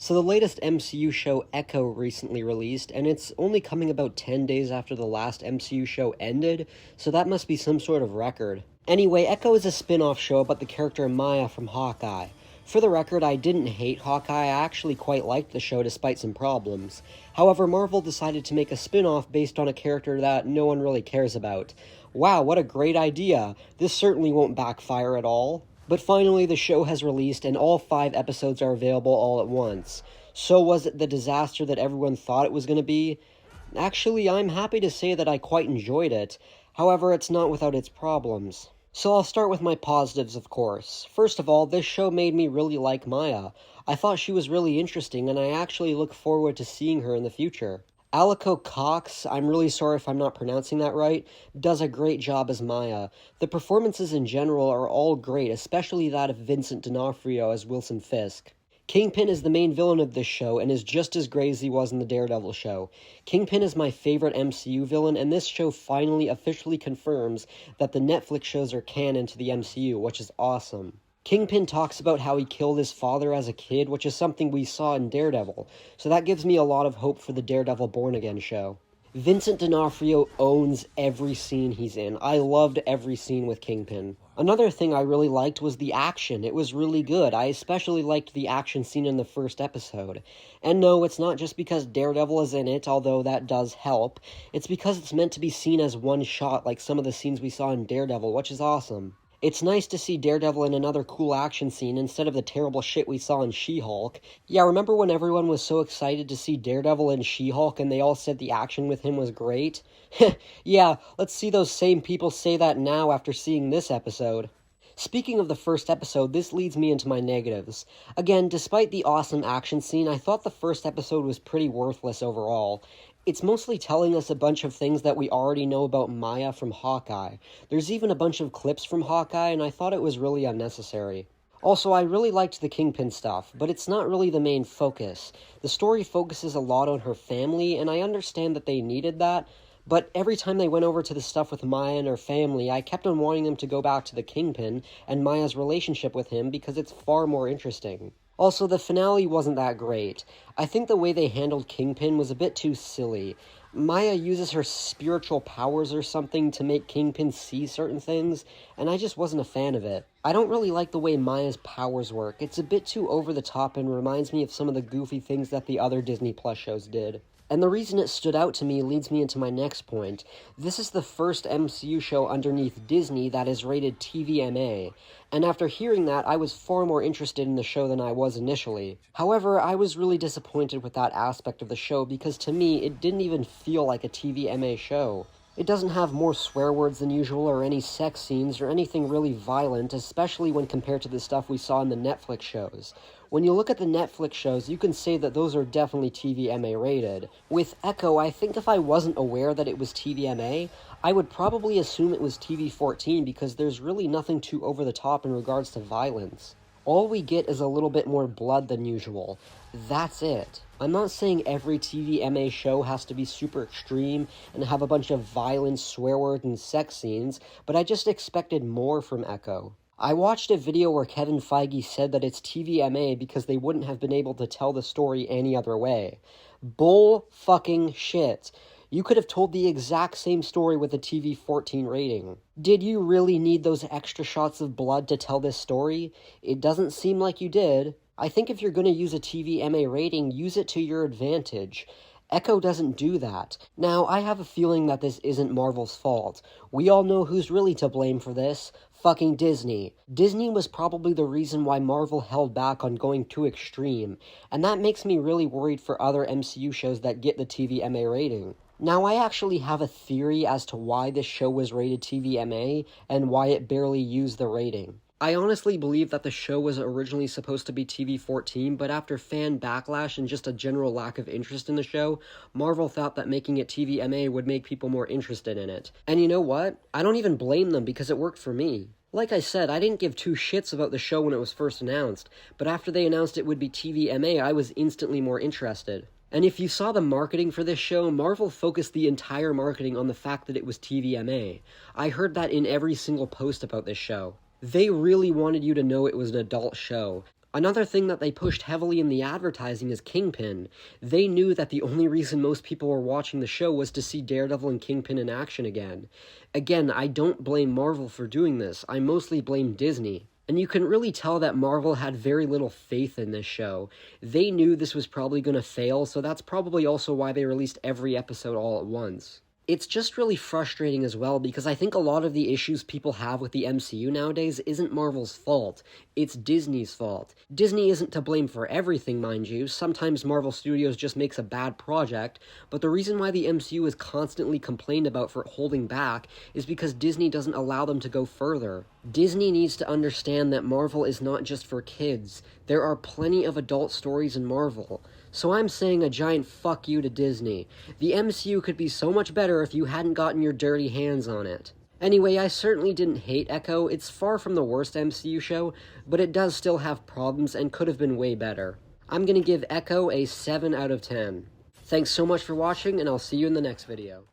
So the latest MCU show Echo recently released, and it's only coming about 10 days after the last MCU show ended, so that must be some sort of record. Anyway, Echo is a spin-off show about the character Maya from Hawkeye. For the record, I didn't hate Hawkeye, I actually quite liked the show despite some problems. However, Marvel decided to make a spin-off based on a character that no one really cares about. Wow, what a great idea! This certainly won't backfire at all. But finally, the show has released, and all 5 episodes are available all at once. So was it the disaster that everyone thought it was going to be? Actually, I'm happy to say that I quite enjoyed it. However, it's not without its problems. So I'll start with my positives, of course. First of all, this show made me really like Maya. I thought she was really interesting, and I actually look forward to seeing her in the future. Alico Cox, I'm really sorry if I'm not pronouncing that right, does a great job as Maya. The performances in general are all great, especially that of Vincent D'Onofrio as Wilson Fisk. Kingpin is the main villain of this show and is just as great as he was in the Daredevil show. Kingpin is my favorite MCU villain, and this show finally officially confirms that the Netflix shows are canon to the MCU, which is awesome. Kingpin talks about how he killed his father as a kid, which is something we saw in Daredevil, so that gives me a lot of hope for the Daredevil Born Again show. Vincent D'Onofrio owns every scene he's in. I loved every scene with Kingpin. Another thing I really liked was the action. It was really good. I especially liked the action scene in the first episode. And no, it's not just because Daredevil is in it, although that does help. It's because it's meant to be seen as one shot, like some of the scenes we saw in Daredevil, which is awesome. It's nice to see Daredevil in another cool action scene instead of the terrible shit we saw in She-Hulk. Yeah, remember when everyone was so excited to see Daredevil in She-Hulk and they all said the action with him was great? Yeah, let's see those same people say that now after seeing this episode. Speaking of the first episode, this leads me into my negatives. Again, despite the awesome action scene, I thought the first episode was pretty worthless overall. It's mostly telling us a bunch of things that we already know about Maya from Hawkeye. There's even a bunch of clips from Hawkeye, and I thought it was really unnecessary. Also, I really liked the Kingpin stuff, but it's not really the main focus. The story focuses a lot on her family, and I understand that they needed that, but every time they went over to the stuff with Maya and her family, I kept on wanting them to go back to the Kingpin and Maya's relationship with him because it's far more interesting. Also, the finale wasn't that great. I think the way they handled Kingpin was a bit too silly. Maya uses her spiritual powers or something to make Kingpin see certain things, and I just wasn't a fan of it. I don't really like the way Maya's powers work. It's a bit too over the top and reminds me of some of the goofy things that the other Disney Plus shows did. And the reason it stood out to me leads me into my next point. This is the first MCU show underneath Disney that is rated TVMA, and after hearing that, I was far more interested in the show than I was initially. However, I was really disappointed with that aspect of the show because to me, it didn't even feel like a TVMA show. It doesn't have more swear words than usual or any sex scenes or anything really violent, especially when compared to the stuff we saw in the Netflix shows. When you look at the Netflix shows, you can say that those are definitely TVMA rated. With Echo, I think if I wasn't aware that it was TVMA, I would probably assume it was TV-14 because there's really nothing too over the top in regards to violence. All we get is a little bit more blood than usual. That's it. I'm not saying every TVMA show has to be super extreme and have a bunch of violence, swear words, and sex scenes, but I just expected more from Echo. I watched a video where Kevin Feige said that it's TVMA because they wouldn't have been able to tell the story any other way. Bull fucking shit. You could have told the exact same story with a TV-14 rating. Did you really need those extra shots of blood to tell this story? It doesn't seem like you did. I think if you're going to use a TVMA rating, use it to your advantage. Echo doesn't do that. Now, I have a feeling that this isn't Marvel's fault. We all know who's really to blame for this. Fucking Disney. Disney was probably the reason why Marvel held back on going too extreme, and that makes me really worried for other MCU shows that get the TVMA rating. Now, I actually have a theory as to why this show was rated TVMA and why it barely used the rating. I honestly believe that the show was originally supposed to be TV-14, but after fan backlash and just a general lack of interest in the show, Marvel thought that making it TVMA would make people more interested in it. And you know what? I don't even blame them because it worked for me. Like I said, I didn't give two shits about the show when it was first announced, but after they announced it would be TVMA, I was instantly more interested. And if you saw the marketing for this show, Marvel focused the entire marketing on the fact that it was TVMA. I heard that in every single post about this show. They really wanted you to know it was an adult show. Another thing that they pushed heavily in the advertising is Kingpin. They knew that the only reason most people were watching the show was to see Daredevil and Kingpin in action again. Again, I don't blame Marvel for doing this, I mostly blame Disney. And you can really tell that Marvel had very little faith in this show. They knew this was probably going to fail, so that's probably also why they released every episode all at once. It's just really frustrating as well because I think a lot of the issues people have with the MCU nowadays isn't Marvel's fault, it's Disney's fault. Disney isn't to blame for everything, mind you. Sometimes Marvel Studios just makes a bad project, but the reason why the MCU is constantly complained about for holding back is because Disney doesn't allow them to go further. Disney needs to understand that Marvel is not just for kids. There are plenty of adult stories in Marvel. So I'm saying a giant fuck you to Disney. The MCU could be so much better if you hadn't gotten your dirty hands on it. Anyway, I certainly didn't hate Echo. It's far from the worst MCU show, but it does still have problems and could have been way better. I'm gonna give Echo a 7 out of 10. Thanks so much for watching, and I'll see you in the next video.